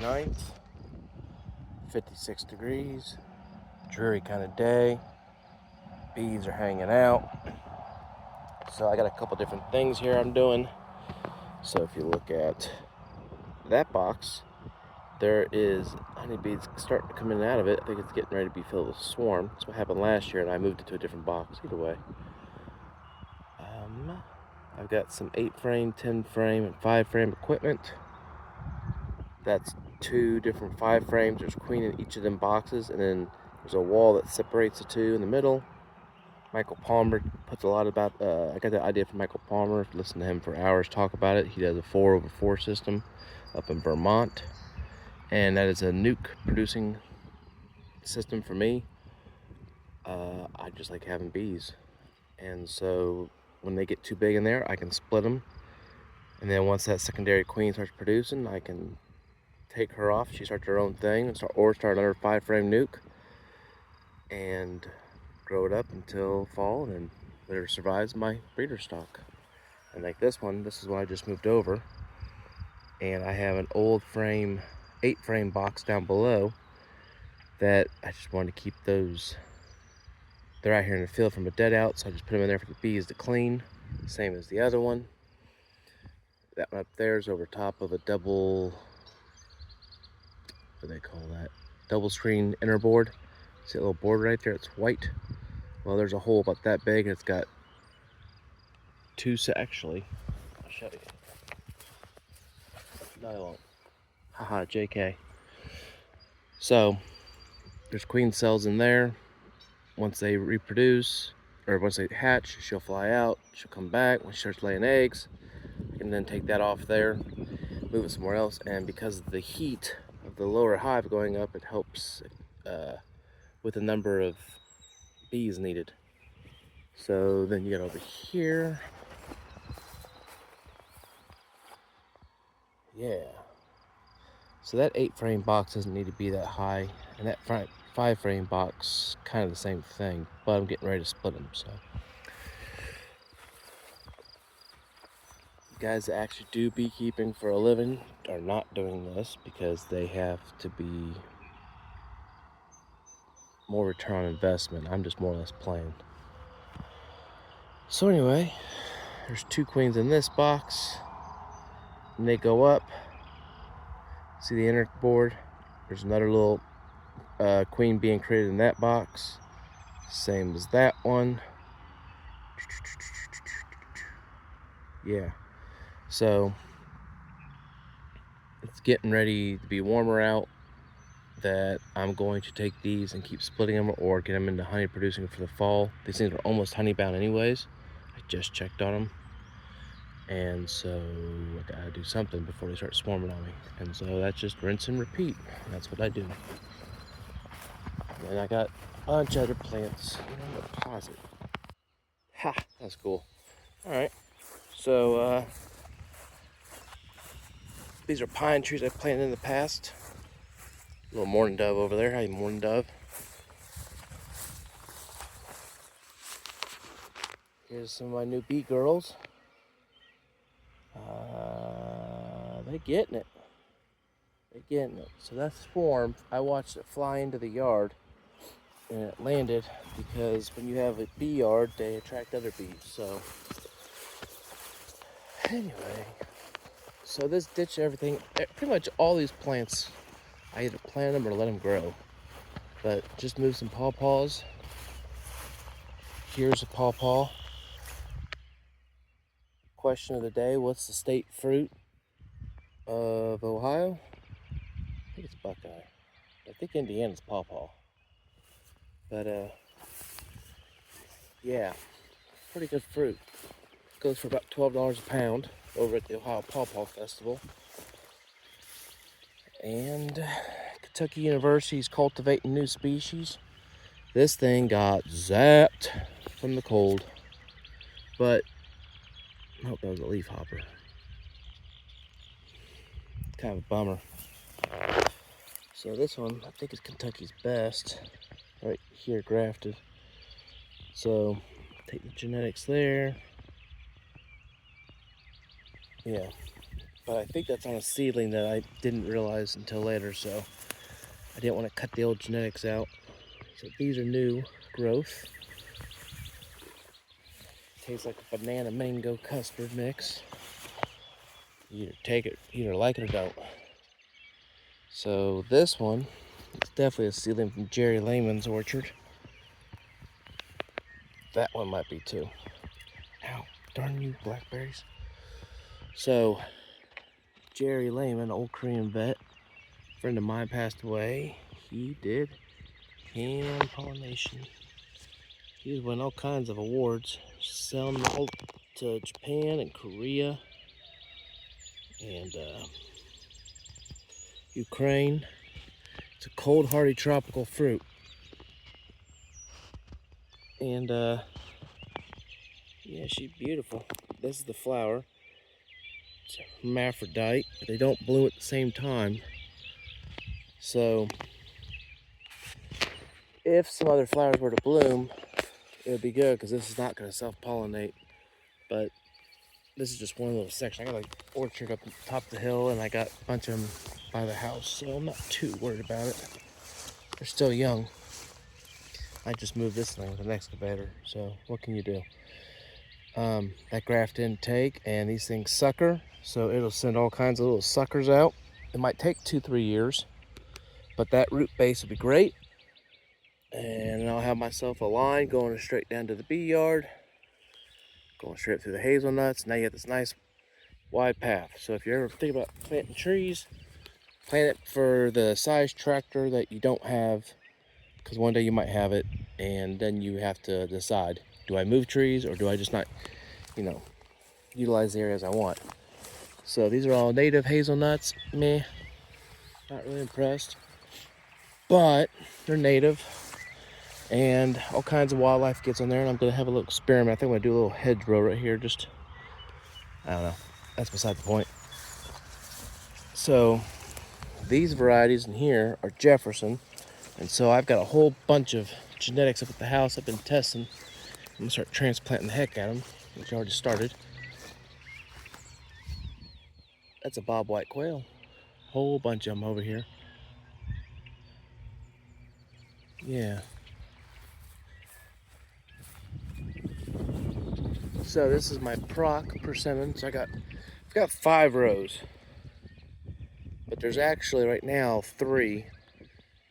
29th, 56 degrees, dreary kind of day. Bees are hanging out. So I got a couple different things here I'm doing. So if you look at that box, there is honeybees starting to come in and out of it. I think it's getting ready to be filled with swarm. That's what happened last year, and I moved it to a different box. Either way, I've got some 8-frame, 10-frame, and 5-frame equipment. That's 2 different 5 frames. There's queen in each of them boxes, and then there's a wall that separates the 2 in the middle. Michael Palmer puts a lot about, I got that idea from Michael Palmer. Listen to him for hours talk about it. He does a 4/4 system up in Vermont, and that is a nuke producing system for me. I just like having bees, and so when they get too big in there, I can split them, and then once that secondary queen starts producing, I can take her off. She starts her own thing, and start another 5-frame nuke, and grow it up until fall, and then whatever survives my breeder stock. And like this one, this is one I just moved over, and I have an old frame, 8-frame box down below that I just wanted to keep those. They're out here in the field from a dead out, so I just put them in there for the bees to clean, same as the other one. That one up there is over top of a double, what do they call that? Double screen inner board. See that little board right there? It's white. Well, there's a hole about that big, and it's got 2 actually. I'll show you. No, I won't. Haha, JK. So there's queen cells in there. Once they reproduce, or once they hatch, she'll fly out. She'll come back when she starts laying eggs. I can then take that off there, move it somewhere else, and because of the heat of the lower hive going up, it helps with the number of bees needed. So then you get over here. Yeah. So that 8-frame box doesn't need to be that high, and that 5-frame box, kind of the same thing, but I'm getting ready to split them. So guys that actually do beekeeping for a living are not doing this because they have to be more return on investment. I'm just more or less playing. So anyway, there's 2 queens in this box, and they go up. See the inner board? There's another little queen being created in that box, same as that one. Yeah, so it's getting ready to be warmer out, that I'm going to take these and keep splitting them or get them into honey producing for the fall. These things are almost honey bound anyways. I just checked on them, and so I gotta do something before they start swarming on me. And so that's just rinse and repeat. That's what I do. And I got a bunch of other plants in the closet. Ha, that's cool. All right, so these are pine trees I planted in the past. Little mourning dove over there. Hi, mourning dove. Here's some of my new bee girls. They're getting it. They're getting it. So that's swarm. I watched it fly into the yard, and it landed because when you have a bee yard, they attract other bees. So anyway, so this ditch and everything, pretty much all these plants, I either plant them or let them grow. But just move some pawpaws. Here's a pawpaw. Question of the day: what's the state fruit of Ohio? I think it's Buckeye. I think Indiana's pawpaw. But yeah, pretty good fruit. Goes for about $12 a pound over at the Ohio Pawpaw Festival. And Kentucky University's cultivating new species. This thing got zapped from the cold, but I hope that was a leaf hopper. Kind of a bummer. So this one, I think is Kentucky's best, right here grafted. So take the genetics there. Yeah, but I think that's on a seedling that I didn't realize until later, so I didn't want to cut the old genetics out. So these are new growth. Tastes like a banana mango custard mix. You either take it, either like it or don't. So this one is definitely a seedling from Jerry Lehman's orchard. That one might be too. Ow, darn you blackberries. So Jerry Lehman, old Korean vet, friend of mine passed away. He did hand pollination. He was winning all kinds of awards, selling them all to Japan and Korea and Ukraine. It's a cold, hardy tropical fruit. And yeah, she's beautiful. This is the flower. It's a hermaphrodite, but they don't bloom at the same time. So if some other flowers were to bloom, it would be good because this is not going to self-pollinate. But this is just one little section. I got like orchard up top of the hill, and I got a bunch of them by the house, so I'm not too worried about it. They're still young. I just moved this thing with an excavator, so what can you do? That graft didn't take, and these things sucker, so it'll send all kinds of little suckers out. It might take 2-3 years, but that root base will be great. And I'll have myself a line going straight down to the bee yard, going straight through the hazelnuts. Now you have this nice wide path. So if you ever think about planting trees, plant it for the size tractor that you don't have, because one day you might have it, and then you have to decide, do I move trees or do I just not, utilize the areas I want? So these are all native hazelnuts. Meh, not really impressed, but they're native, and all kinds of wildlife gets on there. And I'm gonna have a little experiment. I think I'm gonna do a little hedgerow right here. Just, I don't know, that's beside the point. So these varieties in here are Jefferson, and so I've got a whole bunch of genetics up at the house I've been testing. I'm gonna start transplanting the heck out of them, which I already started. That's a bobwhite quail. Whole bunch of them over here. Yeah. So this is my persimmon. So I've got 5 rows, but there's actually right now 3,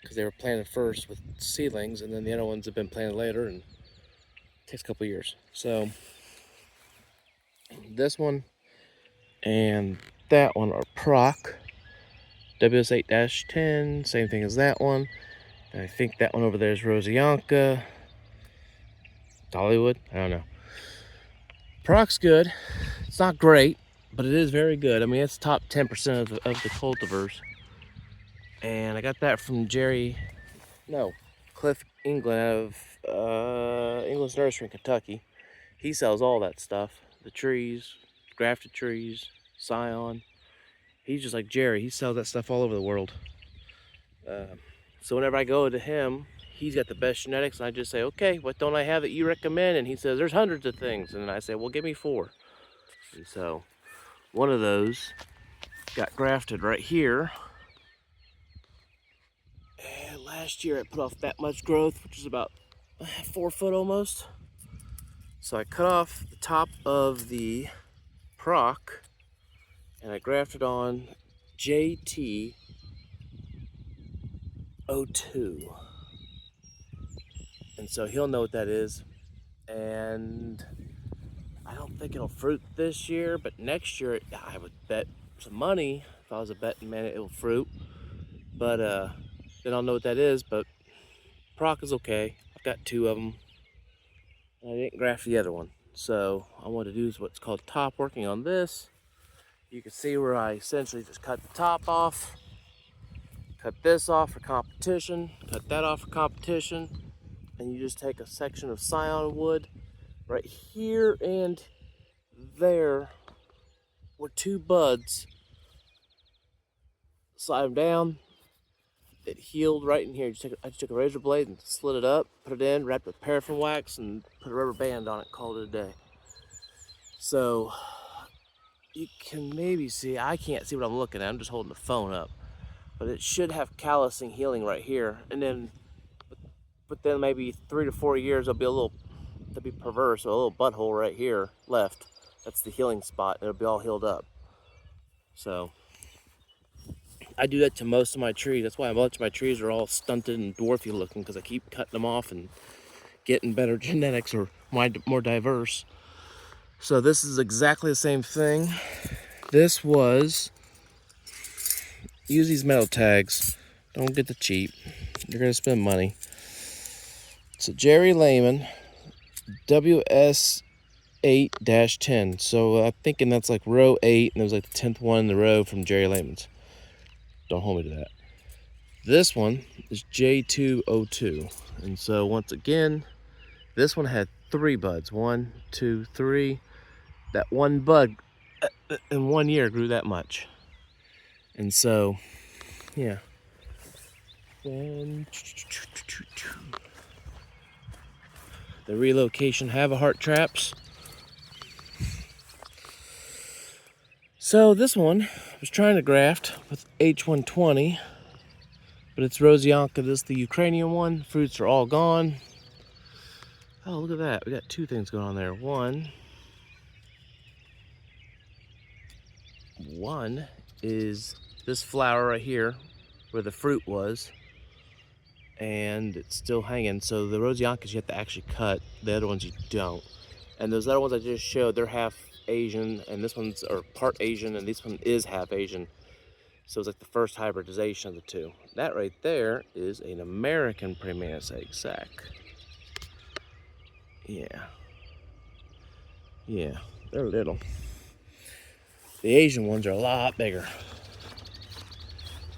because they were planted first with seedlings, and then the other ones have been planted later, and it takes a couple years. So this one and that one are Proc WS8-10, same thing as that one. And I think that one over there is Rosianka, Dollywood, I don't know. Proc's good. It's not great, but it is very good. I mean, it's top 10% of the cultivars. And I got that from Cliff England of England's Nursery in Kentucky. He sells all that stuff. The trees, grafted trees, scion. He's just like Jerry. He sells that stuff all over the world. So whenever I go to him, he's got the best genetics, and I just say, okay, what don't I have that you recommend? And he says, there's hundreds of things. And I say, well, give me 4. And so one of those got grafted right here. And last year I put off that much growth, which is about 4 foot almost. So I cut off the top of the Proc, and I grafted on JT02. And so he'll know what that is. And I don't think it'll fruit this year, but next year I would bet some money, if I was a betting man, it'll fruit. But then I'll know what that is. But Proc is okay. I've got 2 of them. I didn't graft the other one. So I want to do what's called top working on this. You can see where I essentially just cut the top off, cut this off for competition, cut that off for competition, and you just take a section of scion wood right here and there were 2 buds, slide them down. It healed right in here. I just took a razor blade and slit it up, put it in, wrapped it with paraffin wax, and put a rubber band on it, called it a day. So you can maybe see, I can't see what I'm looking at, I'm just holding the phone up. But it should have callusing healing right here. And then, but then maybe 3 to 4 years, they'll be perverse, a little butthole right here left. That's the healing spot, and it'll be all healed up. So, I do that to most of my trees. That's why a bunch of my trees are all stunted and dwarfy looking, because I keep cutting them off and getting better genetics or more diverse. So this is exactly the same thing. This was, use these metal tags. Don't get the cheap. You're gonna spend money. So Jerry Lehman, WS8-10. So I'm thinking that's like row 8, and it was like the 10th one in the row from Jerry Lehman's. Don't hold me to that. This one is J202. And so once again, this one had 3 buds. 1, 2, 3. That one bud in 1 year grew that much. And so, yeah. The relocation have-a-heart traps. So this one I was trying to graft with H120, but it's Rosianka. This is the Ukrainian one. Fruits are all gone. Oh, look at that. We got 2 things going on there. One is this flower right here where the fruit was, and it's still hanging. So the Rosiancas you have to actually cut, the other ones you don't. And those other ones I just showed, they're half Asian, and this one's or part Asian, and this one is half Asian. So it's like the first hybridization of the 2. That right there is an American Primanus egg sac. Yeah, they're little. The Asian ones are a lot bigger.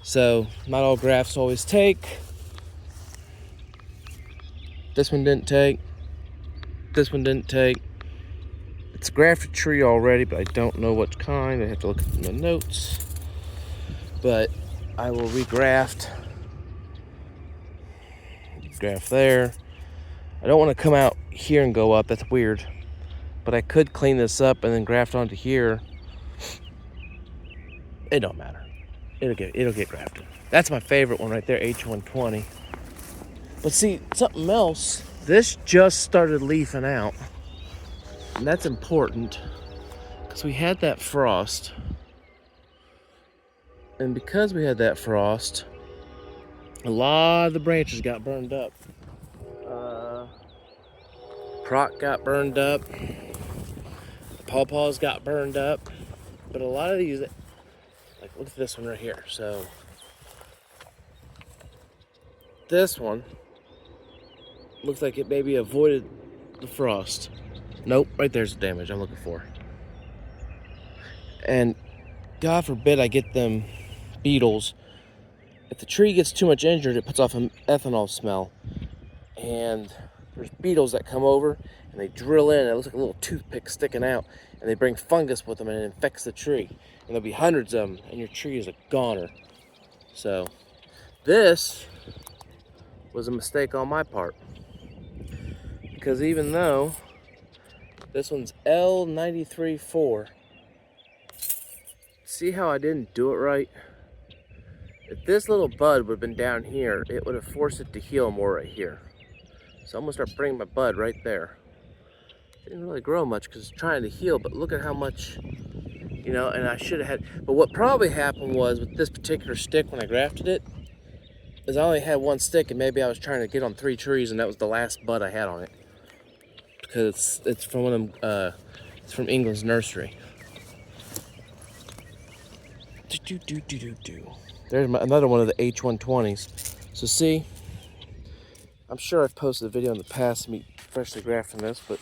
So not all grafts always take. This one didn't take. This one didn't take. It's a grafted tree already, but I don't know what kind. I have to look at the notes. But I will regraft. Graft there. I don't want to come out here and go up. That's weird. But I could clean this up and then graft onto here. It don't matter. It'll get grafted. That's my favorite one right there, H120. But see, something else. This just started leafing out. And that's important because we had that frost. And because we had that frost, a lot of the branches got burned up. Proc got burned up. Pawpaws got burned up. But a lot of these, like look at this one right here. So this one looks like it maybe avoided the frost. Nope, right there's the damage I'm looking for. And God forbid I get them beetles. If the tree gets too much injured, it puts off an ethanol smell. And there's beetles that come over and they drill in, and it looks like a little toothpick sticking out, and they bring fungus with them and it infects the tree. And there'll be hundreds of them, and your tree is a goner. So this was a mistake on my part. Because even though this one's L93-4, see how I didn't do it right? If this little bud would have been down here, it would have forced it to heal more right here. So I'm gonna start bringing my bud right there. Didn't really grow much because it's trying to heal, but look at how much, you know, and I should have had, but what probably happened was with this particular stick when I grafted it, is I only had 1 stick, and maybe I was trying to get on 3 trees, and that was the last bud I had on it. Because it's from one of them, it's from England's nursery. There's another one of the H120s. So see, I'm sure I've posted a video in the past of me freshly grafting this, but,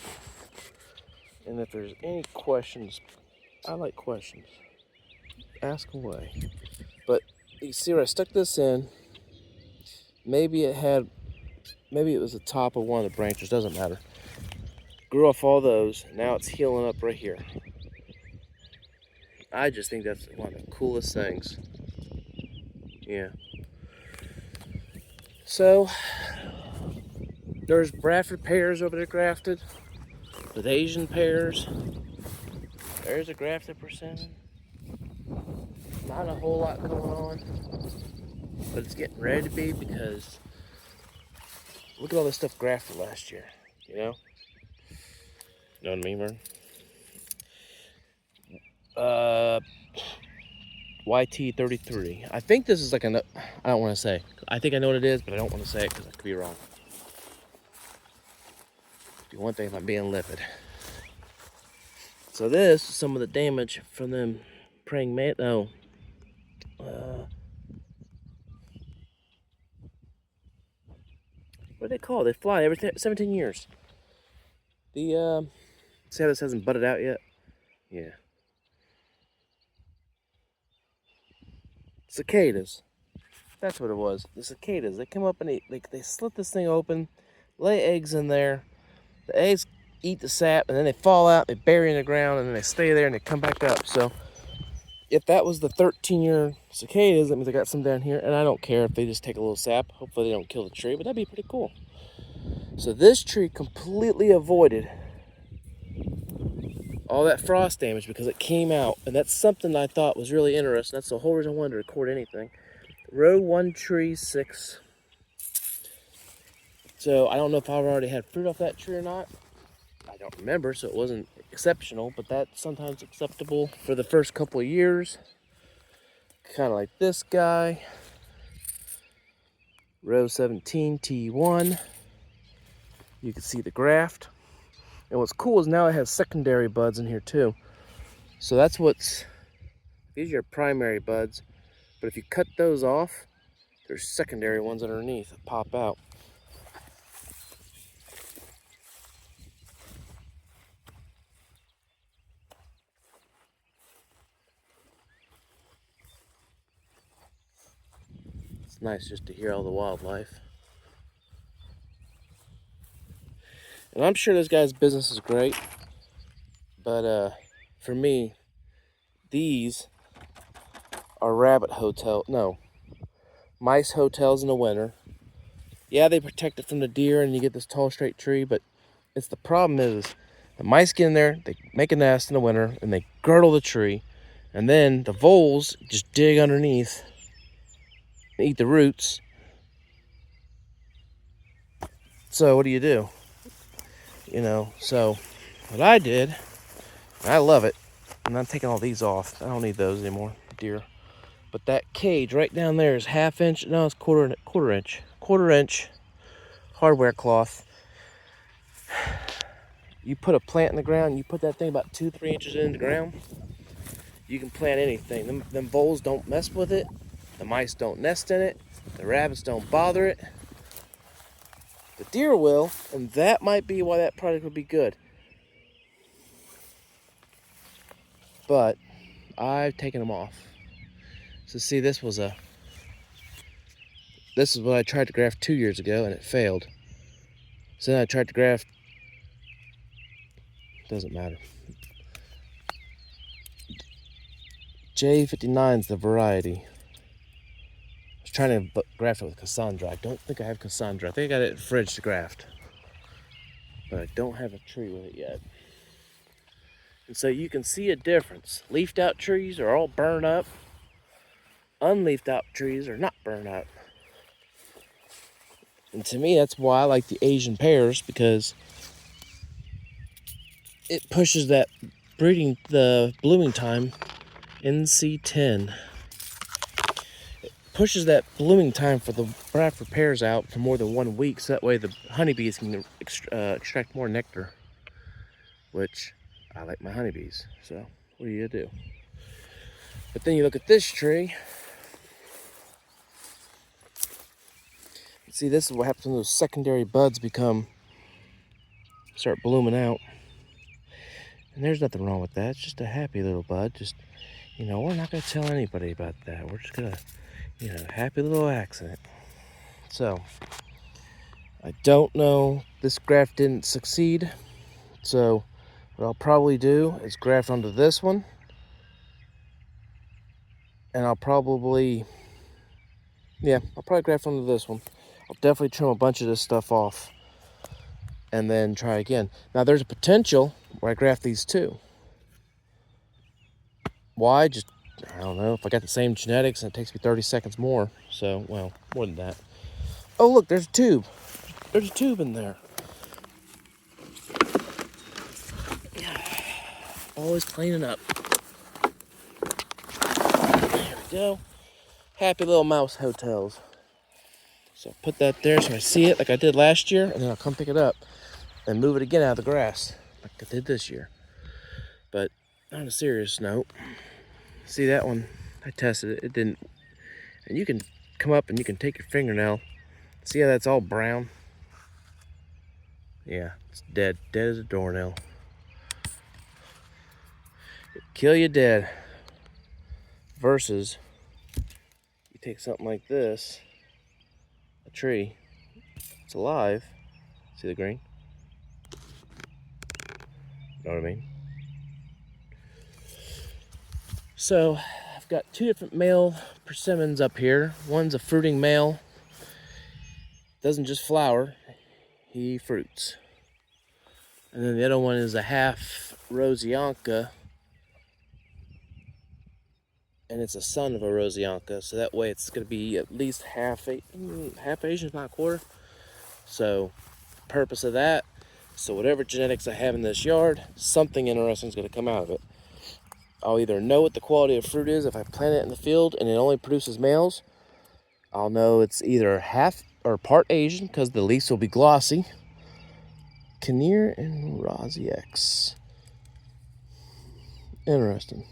and if there's any questions, I like questions. Ask away. But you see where I stuck this in, maybe it was the top of one of the branches, doesn't matter. Grew off all those, now it's healing up right here. I just think that's one of the coolest things. Yeah. So, there's Bradford pears over there grafted with Asian pears. There's a grafted persimmon. Not a whole lot going on, but it's getting ready to be because look at all this stuff grafted last year, you know? You know what I mean, Vern? YT33. I think this is like I don't want to say. I think I know what it is, but I don't want to say it because I could be wrong. Do one thing if I'm being livid. So this is some of the damage from them praying man. No. What do they call it? They fly every 17 years. The see how this hasn't budded out yet? Yeah. Cicadas. That's what it was. The cicadas. They come up and they slit this thing open, lay eggs in there. The eggs eat the sap, and then they fall out, they bury in the ground, and then they stay there and they come back up. So if that was the 13-year cicadas, that means I got some down here, and I don't care if they just take a little sap. Hopefully they don't kill the tree, but that'd be pretty cool. So this tree completely avoided all that frost damage because it came out, and that's something I thought was really interesting. That's the whole reason I wanted to record anything. Row 1, tree 6. So I don't know if I've already had fruit off that tree or not. I don't remember, so it wasn't exceptional, but that's sometimes acceptable for the first couple of years. Kind of like this guy. Row 17, T1. You can see the graft. And what's cool is now it has secondary buds in here too. So that's these are your primary buds. But if you cut those off, there's secondary ones underneath that pop out. It's nice just to hear all the wildlife. And I'm sure this guy's business is great, but for me, these are mice hotels in the winter. Yeah, they protect it from the deer and you get this tall straight tree, but the problem is the mice get in there, they make a nest in the winter, and they girdle the tree, and then the voles just dig underneath and eat the roots. So what do? You know, so what I did, and I love it, and I'm taking all these off. I don't need those anymore, deer. But that cage right down there is ½ inch. No, it's quarter inch hardware cloth. You put a plant in the ground, you put that thing about 2-3 inches in the ground, you can plant anything. Them voles don't mess with it. The mice don't nest in it. The rabbits don't bother it. The deer will, and that might be why that product would be good. But I've taken them off. So see, this is what I tried to graft 2 years ago, and it failed. So then I tried to graft, doesn't matter. J59 is the variety. I was trying to graft it with Cassandra. I don't think I have Cassandra. I think I got it in the fridge to graft. But I don't have a tree with it yet. And so you can see a difference. Leafed out trees are all burned up. Unleafed out trees are not burned up. And to me, that's why I like the Asian pears, because it pushes that the blooming time, NC10. It pushes that blooming time for the Bradford pears out for more than 1 week, so that way the honeybees can extract more nectar, which I like my honeybees, so what are you gonna do? But then you look at this tree. See, this is what happens when those secondary buds start blooming out. And there's nothing wrong with that. It's just a happy little bud. Just, we're not going to tell anybody about that. We're just going to, happy little accident. So, I don't know. This graft didn't succeed. So, what I'll probably do is graft onto this one. And I'll probably graft onto this one. I'll definitely trim a bunch of this stuff off and then try again. Now there's a potential where I graft these two. Why? Just, I don't know. If I got the same genetics and it takes me 30 seconds more. So, well, more than that. Oh, look, there's a tube. There's a tube in there. Always cleaning up. There we go. Happy little mouse hotels. So put that there so I see it like I did last year, and then I'll come pick it up and move it again out of the grass like I did this year. But on a serious note, see that one? I tested it. It didn't. And you can come up and you can take your fingernail. See how that's all brown? Yeah, it's dead. Dead as a doornail. It'll kill you dead. Versus, you take something like this, a tree, it's alive. See the green? You know what I mean? So, I've got two different male persimmons up here. One's a fruiting male. Doesn't just flower, he fruits. And then the other one is a half Rosianka. And it's a son of a Rosianka. So that way it's going to be at least half Asian, if not a quarter. So, purpose of that, so whatever genetics I have in this yard, something interesting is going to come out of it. I'll either know what the quality of fruit is if I plant it in the field and it only produces males. I'll know it's either half or part Asian because the leaves will be glossy. Kinnear and Rosiex. Interesting.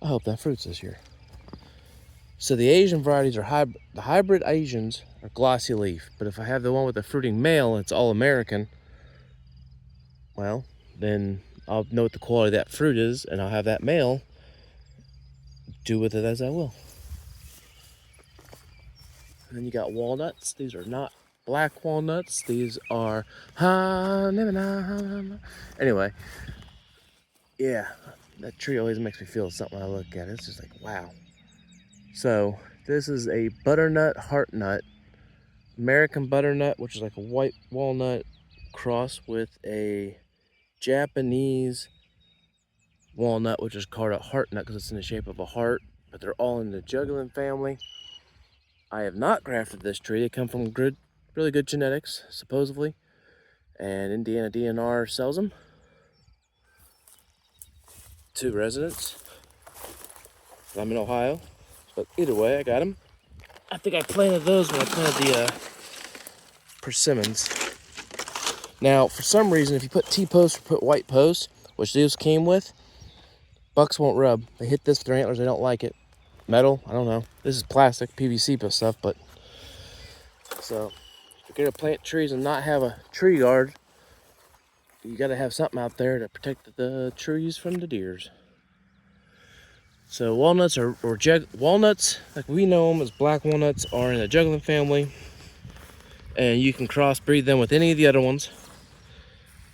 I hope that fruits this year. So the Asian varieties are the hybrid Asians are glossy leaf, but if I have the one with the fruiting male, it's all American. Well, then I'll know what the quality of that fruit is, and I'll have that male do with it as I will. And then you got walnuts. These are not black walnuts. These are anyway. Yeah, that tree always makes me feel something when I look at it. It's just like, wow. So this is a butternut heart nut, American butternut, which is like a white walnut cross with a Japanese walnut, which is called a heart nut because it's in the shape of a heart, but they're all in the juggling family. I have not grafted this tree. They come from really good genetics, supposedly, and Indiana DNR sells them to residents. I'm in Ohio, but either way, I got them. I think I planted those when I planted the persimmons. Now, for some reason, if you put T-posts or put white posts, which these came with, bucks won't rub. They hit this with their antlers, they don't like it. Metal, I don't know. This is plastic, PVC stuff, but so if you're gonna plant trees and not have a tree guard, you gotta have something out there to protect the trees from the deers. So walnuts walnuts, like we know them as black walnuts, are in the juggling family, and you can crossbreed them with any of the other ones.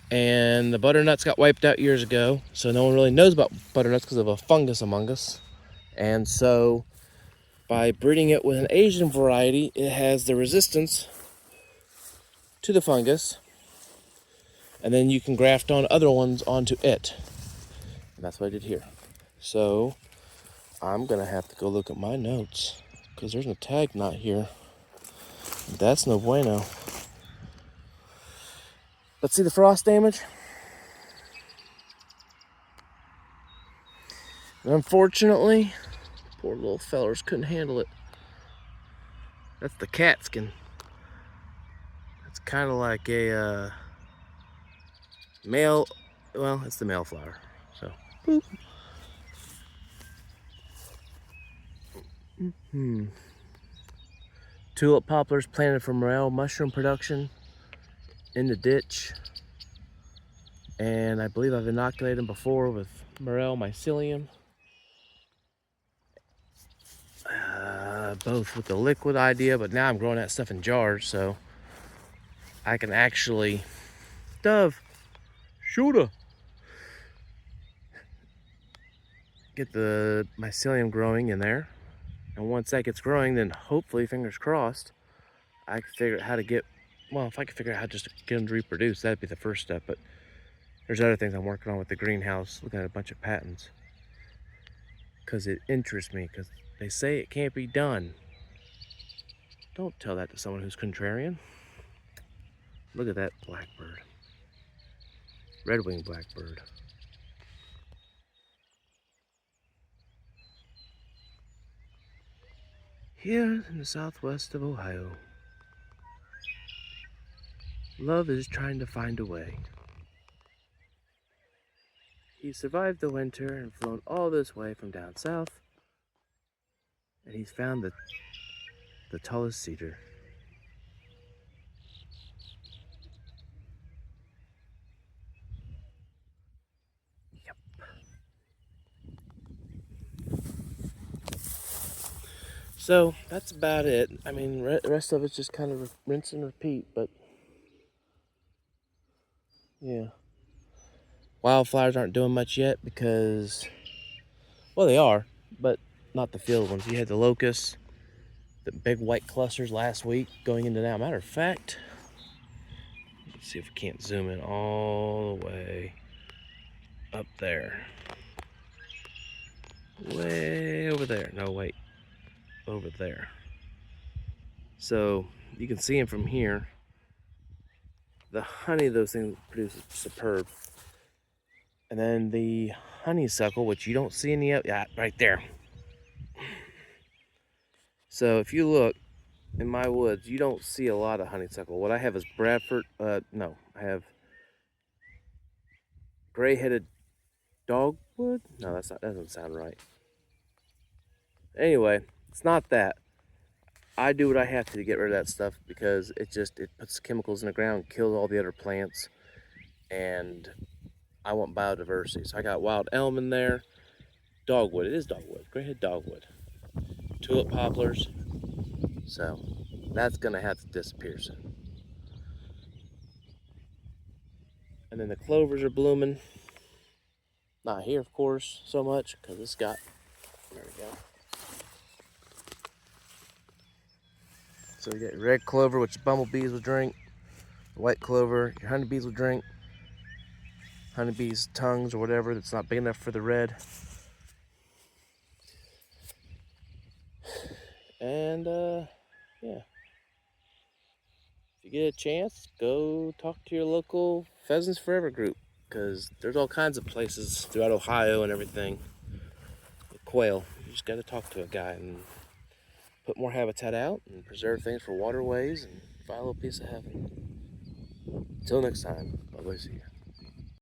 And the butternuts got wiped out years ago, so no one really knows about butternuts because of a fungus among us. And so by breeding it with an Asian variety, it has the resistance to the fungus, and then you can graft on other ones onto it. And that's what I did here. So I'm gonna have to go look at my notes because there's a tag knot here. That's no bueno. Let's see the frost damage. And unfortunately, poor little fellers couldn't handle it. That's the cat skin. It's kind of like a male, well, it's the male flower. So, boop. Tulip poplars planted for morel mushroom production in the ditch. And I believe I've inoculated them before with morel mycelium. Both with the liquid idea, but now I'm growing that stuff in jars, so I can actually shooter get the mycelium growing in there. And once that gets growing, then hopefully, fingers crossed, I can figure out how to get, well, if I can figure out how just to get them to reproduce, that'd be the first step. But there's other things I'm working on with the greenhouse, looking at a bunch of patents. because it interests me, because they say it can't be done. Don't tell that to someone who's contrarian. Look at that blackbird. Red-winged blackbird. Here in the southwest of Ohio, love is trying to find a way. He survived the winter and flown all this way from down south, and he's found the tallest cedar. Yep. So that's about it. I mean, the rest of it's just kind of rinse and repeat, but yeah. Wildflowers aren't doing much yet because, well, they are, but not the field ones. You had the locusts, the big white clusters last week going into now. Matter of fact, let's see if we can't zoom in all the way up there. Way over there. No, wait. Over there. So you can see them from here. The honey those things produce is superb. And then the honeysuckle, which you don't see any of, yeah, right there. So if you look in my woods, you don't see a lot of honeysuckle. What I have is Bradford, no, I have gray-headed dogwood. No, that doesn't sound right. Anyway, it's not that. I do what I have to get rid of that stuff because it puts chemicals in the ground, kills all the other plants, and I want biodiversity. So I got wild elm in there, dogwood. It is dogwood, gray-headed dogwood, tulip poplars. So that's gonna have to disappear soon. And then the clovers are blooming. Not here, of course, so much because it's got. There we go. So you got red clover, which bumblebees will drink. White clover, your honeybees will drink. Honeybees' tongues or whatever that's not big enough for the red. And yeah. If you get a chance, go talk to your local Pheasants Forever group because there's all kinds of places throughout Ohio and everything with quail. You just got to talk to a guy and put more habitat out and preserve things for waterways and find a little piece of heaven. Until next time, bye-bye, see you.